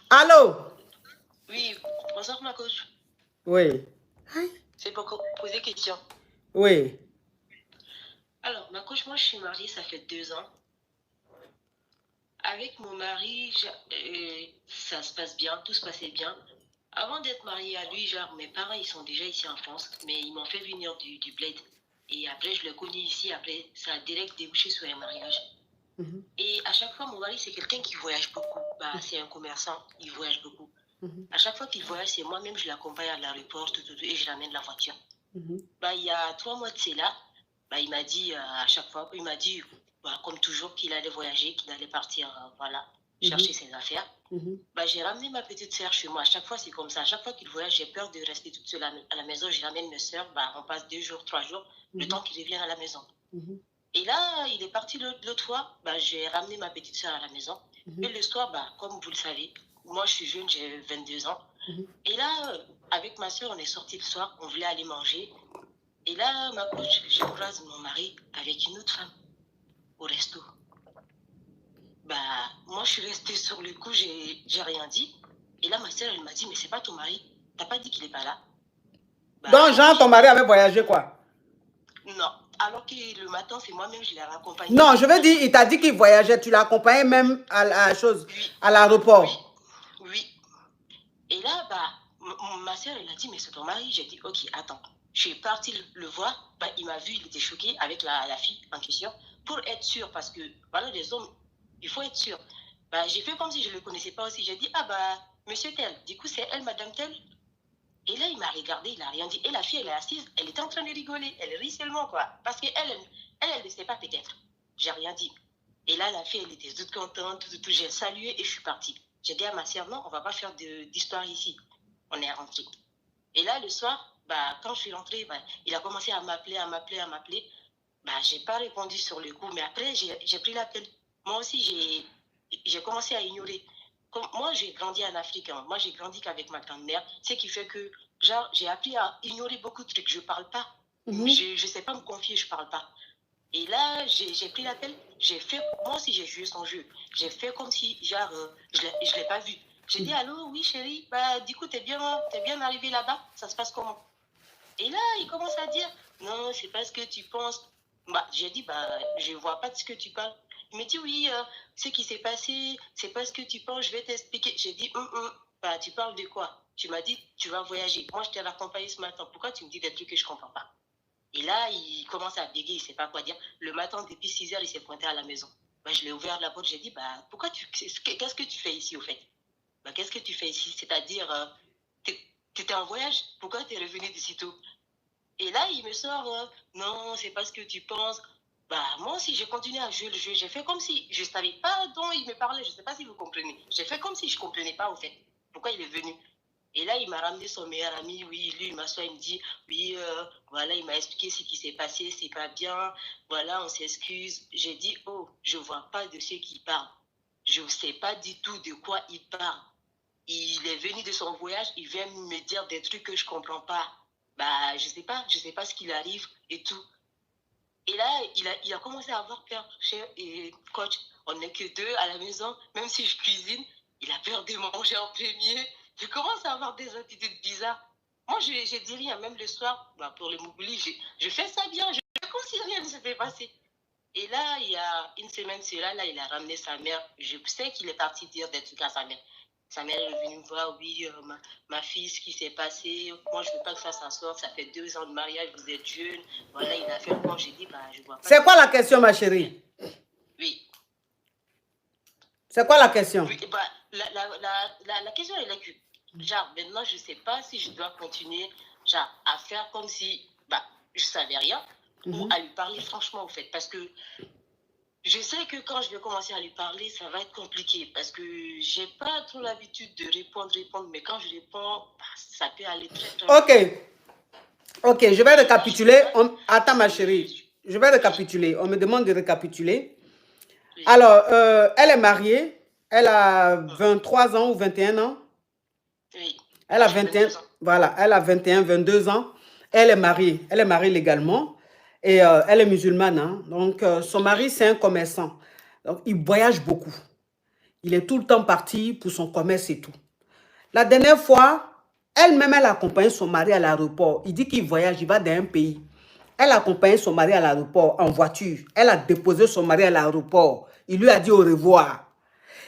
Allô? Oui, bonsoir ma coach. Oui. C'est pour poser question. Oui. Alors, ma coach, moi je suis mariée, ça fait 2 ans. Avec mon mari, ça se passe bien, tout se passait bien. Avant d'être mariée à lui, genre, mes parents, ils sont déjà ici en France, mais ils m'ont fait venir du bled. Et après, je le connais ici, après, ça a direct débouché sur un mariage. Et à chaque fois, mon mari, c'est quelqu'un qui voyage beaucoup. Bah, c'est un commerçant, il voyage beaucoup. À chaque fois qu'il voyage, c'est moi-même, je l'accompagne à l'aéroport, et je l'amène la voiture. Bah, il y a 3 mois de cela, bah, il m'a dit à chaque fois, il m'a dit, bah, comme toujours, qu'il allait voyager, qu'il allait partir, voilà, chercher ses affaires. Bah, j'ai ramené ma petite sœur chez moi. À chaque fois, c'est comme ça. À chaque fois qu'il voyage, j'ai peur de rester toute seule à la maison. Je ramène mes sœurs, bah, on passe 2 jours, 3 jours, le temps qu'il revienne à la maison. Et là, il est parti l'autre fois, bah, j'ai ramené ma petite soeur à la maison. Et le soir, bah, comme vous le savez, moi je suis jeune, j'ai 22 ans. Et là, avec ma soeur, on est sorti le soir, on voulait aller manger. Et là, ma coach, je croise mon mari avec une autre femme au resto. Bah, moi je suis restée sur le coup, j'ai rien dit. Et là, ma soeur, elle m'a dit, mais c'est pas ton mari, t'as pas dit qu'il est pas là. Bah, donc, Jean, ton mari avait voyagé quoi? Non. Alors que le matin, c'est moi-même, je l'ai raccompagné. Non, je veux dire, il t'a dit qu'il voyageait. Tu l'as accompagné même à la chose, oui, à l'aéroport. Oui, oui. Et là, bah, ma soeur, elle a dit, mais c'est ton mari. J'ai dit, ok, attends. Je suis partie le voir. Bah, il m'a vu, il était choqué avec la fille en question. Pour être sûr, parce que, voilà, les hommes, il faut être sûr. Bah, j'ai fait comme si je ne le connaissais pas aussi. J'ai dit, ah bah, monsieur tel, du coup, c'est elle, madame tel. Et là, il m'a regardé, il n'a rien dit. Et la fille, elle est assise, elle était en train de rigoler. Elle rit seulement, quoi. Parce qu'elle ne sait pas peut-être. J'ai rien dit. Et là, la fille, elle était toute contente, tout. J'ai salué et je suis partie. J'ai dit à ma sœur, non, on ne va pas faire d'histoire ici. On est rentré. Et là, le soir, bah, quand je suis rentrée, bah, il a commencé à m'appeler. Bah, je n'ai pas répondu sur le coup, mais après, j'ai pris l'appel. Moi aussi, j'ai commencé à ignorer. Comme, moi, j'ai grandi en Afrique. Hein. Moi, j'ai grandi qu'avec ma grand-mère. Ce qui fait que, genre, j'ai appris à ignorer beaucoup de trucs. Je ne parle pas. Je ne sais pas me confier, je ne parle pas. Et là, j'ai pris l'appel. J'ai fait, moi aussi, j'ai joué son jeu. J'ai fait comme si, genre, je ne l'ai pas vu. J'ai dit, allô, oui, chérie, bah, du coup, t'es bien arrivé là-bas. Ça se passe comment? Et là, il commence à dire, non, c'est pas ce que tu penses. Bah, j'ai dit, bah, je vois pas de ce que tu parles. Il me dit, oui, ce qui s'est passé, c'est pas ce que tu penses, je vais t'expliquer. J'ai dit, bah, tu parles de quoi? Tu m'as dit, tu vas voyager. Moi, je t'ai raccompagné ce matin. Pourquoi tu me dis des trucs que je comprends pas? Et là, il commence à bégayer, il sait pas quoi dire. Le matin, depuis 6 heures, il s'est pointé à la maison. Bah, je l'ai ouvert la porte, j'ai dit, bah, qu'est-ce que tu fais ici, au fait? Bah, qu'est-ce que tu fais ici? C'est-à-dire, tu étais en voyage? Pourquoi tu es revenu de sitôt? Et là, il me sort, non, c'est pas ce que tu penses. Bah, moi aussi, j'ai continué à jouer le jeu. J'ai fait comme si je ne savais pas dont il me parlait. Je ne sais pas si vous comprenez. J'ai fait comme si je ne comprenais pas, au fait. Pourquoi il est venu? Et là, il m'a ramené son meilleur ami. Oui, lui, il m'assoit, il me dit, oui, voilà, il m'a expliqué ce qui s'est passé, c'est pas bien. Voilà, on s'excuse. J'ai dit, oh, je vois pas de ce qu'il parle. Je ne sais pas du tout de quoi il parle. Il est venu de son voyage, il vient me dire des trucs que je comprends pas. Bah, je sais pas ce qu'il arrive et tout. Et là, il a commencé à avoir peur. Et coach, on n'est que 2 à la maison, même si je cuisine, il a peur de manger en premier. Je commence à avoir des attitudes bizarres. Moi, je dis rien, même le soir, bah, pour le Mougouli, je fais ça bien, je comme si rien ne s'était passé. Et là, il y a une semaine, là, il a ramené sa mère. Je sais qu'il est parti dire des trucs à sa mère. Sa mère est venue me voir, oui, ma fille, ce qui s'est passé, moi je ne veux pas que ça sorte, ça fait 2 ans de mariage, vous êtes jeune, voilà, il a fait le point, j'ai dit, bah, je vois pas. C'est quoi la question, ma chérie? Oui. C'est quoi la question? Oui, bah, la question est là que, genre, maintenant, je ne sais pas si je dois continuer, genre, à faire comme si, bah, je ne savais rien, ou à lui parler franchement, au fait, parce que je sais que quand je vais commencer à lui parler, ça va être compliqué parce que j'ai pas trop l'habitude de répondre, mais quand je réponds, ça peut aller très loin. Ok, je vais récapituler. Attends ma chérie, je vais récapituler. On me demande de récapituler. Oui. Alors, elle est mariée, elle a 23 ans ou 21 ans. Oui. Elle a 21, voilà, elle a 21, 22 ans. Elle est mariée légalement. Et elle est musulmane, hein. Donc son mari c'est un commerçant. Donc il voyage beaucoup. Il est tout le temps parti pour son commerce et tout. La dernière fois, elle-même, elle a accompagné son mari à l'aéroport. Il dit qu'il voyage, il va dans un pays. Elle a accompagné son mari à l'aéroport en voiture. Elle a déposé son mari à l'aéroport. Il lui a dit au revoir.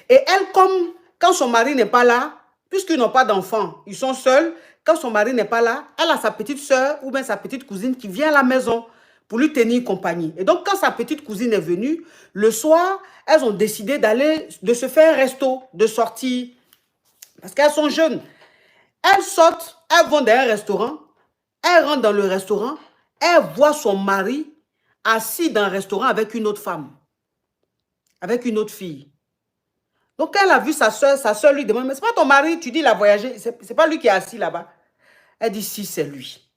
Et elle, comme quand son mari n'est pas là, puisqu'ils n'ont pas d'enfants, ils sont seuls, quand son mari n'est pas là, elle a sa petite soeur ou bien sa petite cousine qui vient à la maison pour lui tenir compagnie. Et donc, quand sa petite cousine est venue, le soir, elles ont décidé de se faire un resto, de sortir, parce qu'elles sont jeunes. Elles sortent, elles vont dans un restaurant, elles rentrent dans le restaurant, elles voient son mari assis dans un restaurant avec une autre femme, avec une autre fille. Donc, elle a vu sa soeur lui demande, mais c'est pas ton mari, tu dis il a voyagé, c'est pas lui qui est assis là-bas. Elle dit, si, c'est lui.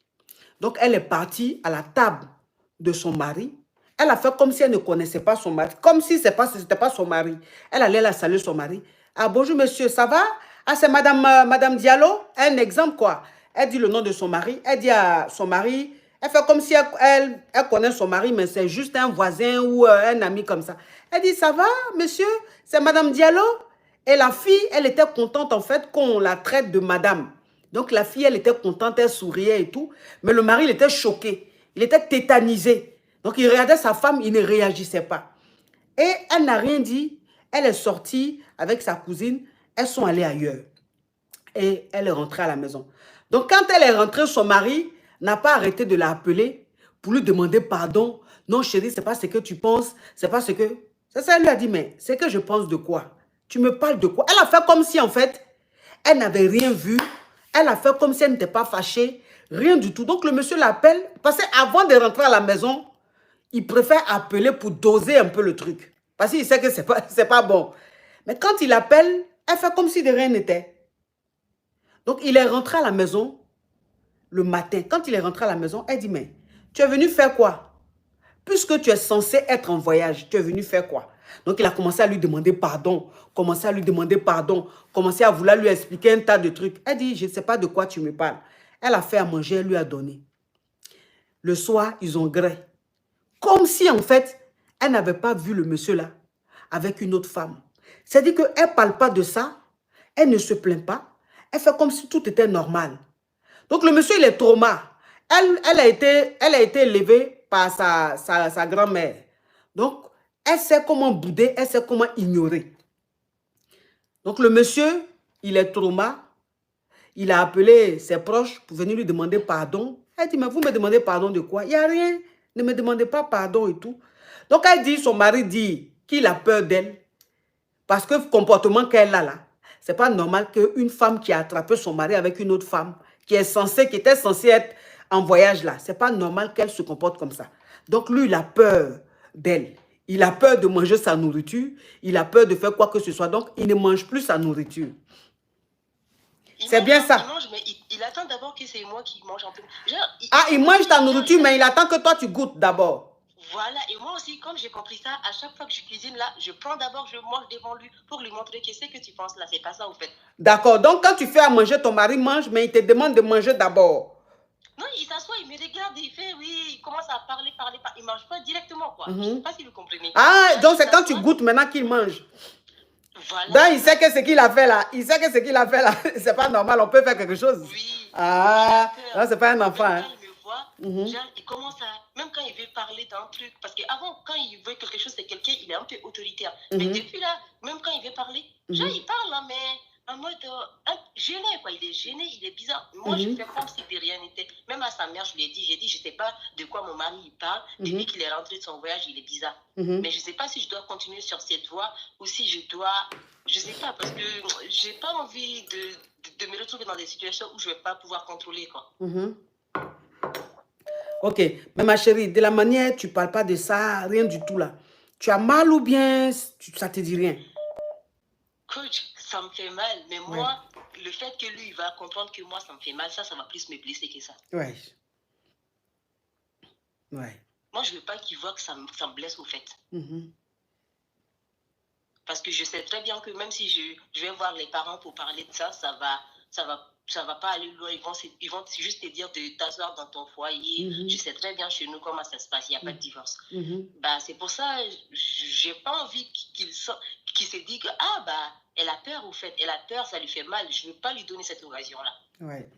Donc, elle est partie à la table de son mari. Elle a fait comme si elle ne connaissait pas son mari, comme si ce n'était pas son mari. Elle allait la saluer son mari. Ah, bonjour monsieur, ça va? Ah, c'est madame Diallo. Un exemple quoi. Elle dit le nom de son mari. Elle dit à son mari, elle fait comme si elle connaît son mari, mais c'est juste un voisin ou un ami comme ça. Elle dit, ça va monsieur? C'est madame Diallo? Et la fille, elle était contente en fait qu'on la traite de madame. Donc la fille, elle était contente, elle souriait et tout. Mais le mari, il était choqué. Il était tétanisé. Donc il regardait sa femme, il ne réagissait pas. Et elle n'a rien dit. Elle est sortie avec sa cousine. Elles sont allées ailleurs. Et elle est rentrée à la maison. Donc quand elle est rentrée, son mari n'a pas arrêté de l'appeler pour lui demander pardon. Non chérie, c'est pas ce que tu penses. C'est pas ce que... C'est ça, elle lui a dit, mais c'est que je pense de quoi? Tu me parles de quoi? Elle a fait comme si en fait, elle n'avait rien vu. Elle a fait comme si elle n'était pas fâchée. Rien du tout. Donc le monsieur l'appelle. Parce qu'avant de rentrer à la maison, il préfère appeler pour doser un peu le truc. Parce qu'il sait que c'est pas bon. Mais quand il appelle, elle fait comme si de rien n'était. Donc il est rentré à la maison le matin. Quand il est rentré à la maison, elle dit, mais tu es venu faire quoi? Puisque tu es censé être en voyage, tu es venu faire quoi? Donc il a commencé à lui demander pardon, commencé à lui demander pardon, commencé à vouloir lui expliquer un tas de trucs. Elle dit, je ne sais pas de quoi tu me parles. Elle a fait à manger, elle lui a donné. Le soir, ils ont gré. Comme si en fait, elle n'avait pas vu le monsieur là avec une autre femme. C'est-à-dire qu'elle ne parle pas de ça, elle ne se plaint pas, elle fait comme si tout était normal. Donc le monsieur, il est trauma. Elle a été élevée par sa grand-mère. Donc, elle sait comment bouder, elle sait comment ignorer. Donc le monsieur, il est trauma. Il a appelé ses proches pour venir lui demander pardon. Elle dit, mais vous me demandez pardon de quoi? Il n'y a rien. Ne me demandez pas pardon et tout. Donc elle dit, son mari dit qu'il a peur d'elle. Parce que le comportement qu'elle a là, c'est pas normal qu'une femme qui a attrapé son mari avec une autre femme, qui était censée être en voyage là, c'est pas normal qu'elle se comporte comme ça. Donc lui, il a peur d'elle. Il a peur de manger sa nourriture. Il a peur de faire quoi que ce soit. Donc, il ne mange plus sa nourriture. C'est bien ça. Il mange, mais il attend d'abord que c'est moi qui mange un peu. Il mange ta nourriture, mais il attend que toi, tu goûtes d'abord. Voilà, et moi aussi, comme j'ai compris ça, à chaque fois que je cuisine là, je prends d'abord, je mange devant lui pour lui montrer que c'est que tu penses là, c'est pas ça au fait. D'accord, donc quand tu fais à manger, ton mari mange, mais il te demande de manger d'abord. Non, il s'assoit, il me regarde, il fait, oui, il commence à parler, il mange pas directement quoi. Je ne sais pas si vous comprenez. Ah, donc c'est quand tu goûtes maintenant qu'il mange. Voilà. Donc il sait que ce qu'il a fait là, c'est pas normal, on peut faire quelque chose. Oui. Ah, non, c'est pas un enfant. Hein. Quand il me voit, genre, il commence à, même quand il veut parler d'un truc, parce qu'avant, quand il veut quelque chose, c'est quelqu'un, il est un peu autoritaire. Mais depuis là, même quand il veut parler, genre, il parle là, mais en mode gêné, quoi. Il est gêné, il est bizarre. Moi, je fais comme si de rien n'était. Même à sa mère, je lui ai dit, je ne sais pas de quoi mon mari il parle. Depuis qu'il est rentré de son voyage, il est bizarre. Mais je ne sais pas si je dois continuer sur cette voie ou si je dois, je ne sais pas, parce que je n'ai pas envie de me retrouver dans des situations où je ne vais pas pouvoir contrôler, quoi. Ok, mais ma chérie, de la manière, tu ne parles pas de ça, rien du tout là. Tu as mal ou bien ça te dit rien? Coach, ça me fait mal, mais moi, le fait que lui, il va comprendre que moi, ça me fait mal, ça va plus me blesser que ça. Ouais. Moi, je ne veux pas qu'il voit que ça me blesse au fait. Parce que je sais très bien que même si je vais voir les parents pour parler de ça, ça va ça va pas aller loin. Ils vont juste te dire de t'asseoir dans ton foyer. Je sais très bien chez nous comment ça se passe. Il n'y a pas de divorce. Bah, c'est pour ça, j'ai pas envie qu'il se dise que, ah, bah, elle a peur, au fait. Elle a peur, ça lui fait mal. Je ne veux pas lui donner cette occasion-là. Ouais.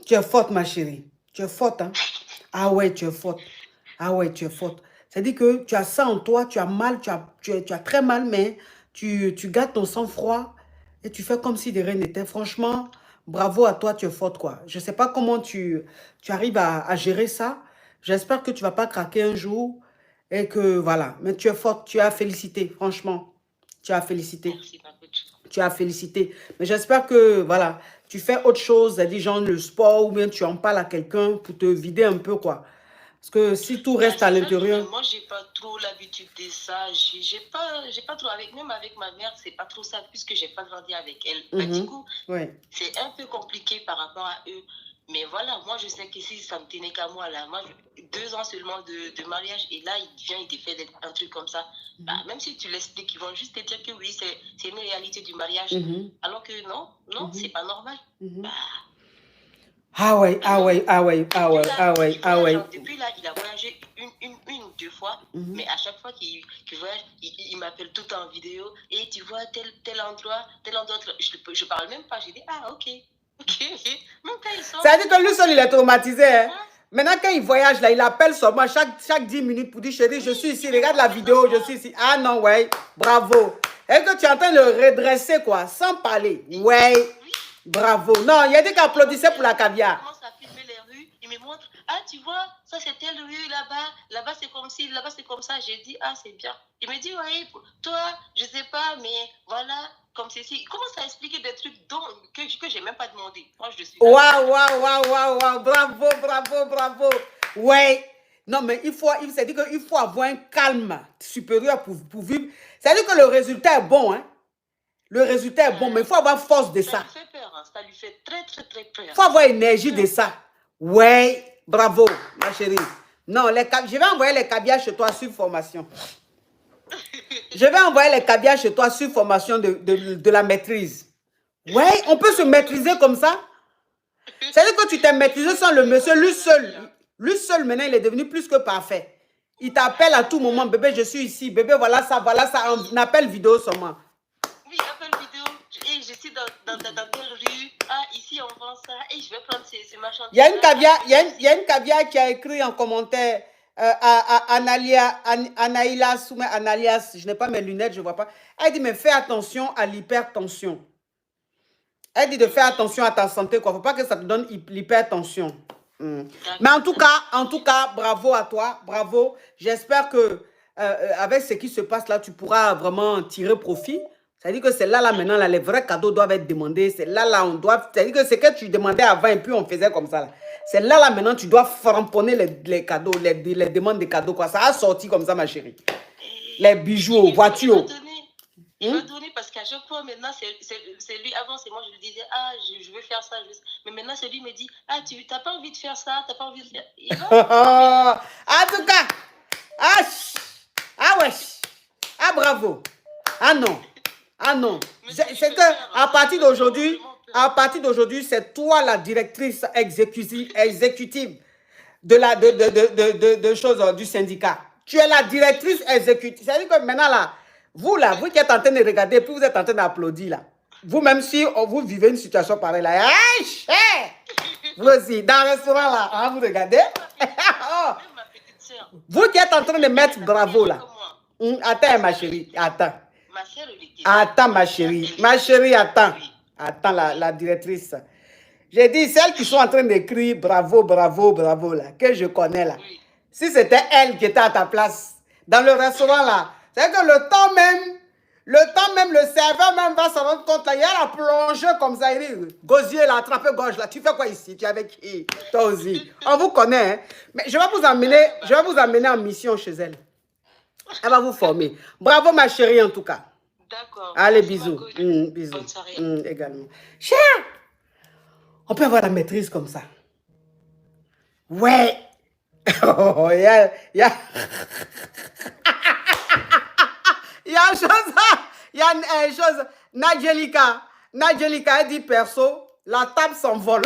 Tu es forte, ma chérie. Tu es forte, hein? Ah ouais, tu es forte. Ah ouais, tu es forte. C'est-à-dire que tu as ça en toi, tu as mal, tu as très mal, mais tu gardes ton sang-froid et tu fais comme si de rien n'était. Franchement, bravo à toi, tu es forte, quoi. Je ne sais pas comment tu arrives à gérer ça. J'espère que tu ne vas pas craquer un jour et que, voilà. Mais tu es forte, tu as félicité, franchement. Tu as félicité. Merci, ma coach. Tu as félicité. Mais j'espère que, voilà, tu fais autre chose, c'est-à-dire genre le sport ou bien tu en parles à quelqu'un pour te vider un peu, quoi. Parce que si tout reste à l'intérieur... Moi, j'ai pas trop l'habitude de ça. J'ai pas trop même avec ma mère, c'est pas trop ça, puisque j'ai pas grandi avec elle. Bah, du coup, c'est un peu compliqué par rapport à eux. Mais voilà, moi, je sais que si ça me tenait qu'à moi, là, moi, 2 ans seulement de mariage, et là, il te fait un truc comme ça. Bah, même si tu l'expliques, ils vont juste te dire que oui, c'est une réalité du mariage. Alors que non, c'est pas normal. Bah, Ah ouais. Depuis là, il a voyagé une ou 2 fois, mais à chaque fois qu'il voyage, il m'appelle tout en vidéo, et tu vois tel endroit, je parle même pas, j'ai dit, ah ok. Même quand il sort... C'est-à-dire que lui seul, il est traumatisé, hein? Maintenant, quand il voyage, là, il appelle seulement chaque 10 minutes pour dire, chérie, je suis ici, regarde la vidéo, je suis ici. Ah non, ouais, bravo. Est-ce que tu es en train de le redresser, quoi, sans parler? Ouais, bravo. Non, il y a des qui applaudissaient pour la caviar. Il commence à filmer les rues, il me montre, ah, tu vois, ça c'est telle rue là-bas c'est comme ci, là-bas c'est comme ça. J'ai dit, ah, c'est bien. Il me dit, oui, toi, je sais pas, mais voilà, comme ceci. Il commence à expliquer des trucs que j'ai même pas demandé. Moi, je suis... Waouh, bravo. Ouais. Non, mais il faut avoir un calme supérieur pour vivre. C'est-à-dire que le résultat est bon, hein. Le résultat est bon, mais il faut avoir force de ça. Ça lui fait peur, hein. Ça lui fait très peur. Il faut avoir énergie de ça. Ouais, bravo, ma chérie. Non, je vais envoyer les caviars chez toi sur formation. Je vais envoyer les caviars chez toi sur formation de la maîtrise. Ouais, on peut se maîtriser comme ça. C'est-à-dire que tu t'es maîtrisé sans le monsieur, lui seul maintenant, il est devenu plus que parfait. Il t'appelle à tout moment, bébé, je suis ici, bébé, voilà ça, un appel vidéo seulement. Oui, appel vidéo, et je suis dans telle rue, ah, ici on vend ça, et je vais prendre ces marchandises. Il y a une caviar qui a écrit en commentaire, Anaïlas, ou Analias, je n'ai pas mes lunettes, je ne vois pas. Elle dit, mais fais attention à l'hypertension. Elle dit de faire attention à ta santé, quoi. Il ne faut pas que ça te donne l'hypertension. Mais en tout cas, bravo à toi, bravo. J'espère que avec ce qui se passe là, tu pourras vraiment tirer profit. C'est-à-dire que c'est là maintenant, les vrais cadeaux doivent être demandés. C'est là, on doit... C'est-à-dire que c'est que tu demandais avant et puis on faisait comme ça. C'est là, maintenant, tu dois framponner les cadeaux, les demandes de cadeaux, quoi. Ça a sorti comme ça, ma chérie. Les bijoux, voitures. Il m'a donné parce qu'à chaque fois, maintenant, c'est lui. Avant, c'est moi, je lui disais, ah, je veux faire ça. Mais maintenant, c'est lui qui me dit, ah, tu n'as pas envie de faire ça, tu n'as pas envie de faire... En tout cas, ah ouais, ah bravo, ah non. C'est que à partir d'aujourd'hui, c'est toi la directrice exécutive de choses du syndicat. Tu es la directrice exécutive. C'est-à-dire que maintenant là, vous qui êtes en train de regarder, puis vous êtes en train d'applaudir là. Vous-même, si vous vivez une situation pareille là, vous aussi, dans le restaurant là, hein, vous regardez. Vous qui êtes en train de mettre bravo là. Attends, ma chérie, attends. Attends, ma chérie. Ma chérie, attends. Attends, la directrice. J'ai dit, celles qui sont en train d'écrire bravo là, que je connais là. Si c'était elle qui était à ta place, dans le restaurant là, c'est que le temps même, le serveur même va se rendre compte là, il y a la plongée comme ça, il dit, gosier là, attrape-gorge là, tu fais quoi ici? Tu es avec qui? Toi aussi. On vous connaît, hein? Mais je vais vous amener en mission chez elle. Elle va vous former. Bravo ma chérie en tout cas. D'accord. Allez, bisous. Bisous. Également. Cher, on peut avoir la maîtrise comme ça. Ouais. Oh, il y a Il y a une chose, Nadjelika, elle dit perso, la table s'envole.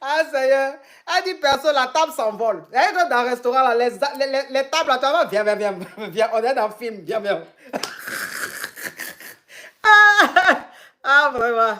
Ah, Seigneur. Elle dit perso, la table s'envole. Elle est dans un restaurant, là, les tables, là, viens, on est dans le film, viens. Ah, vraiment.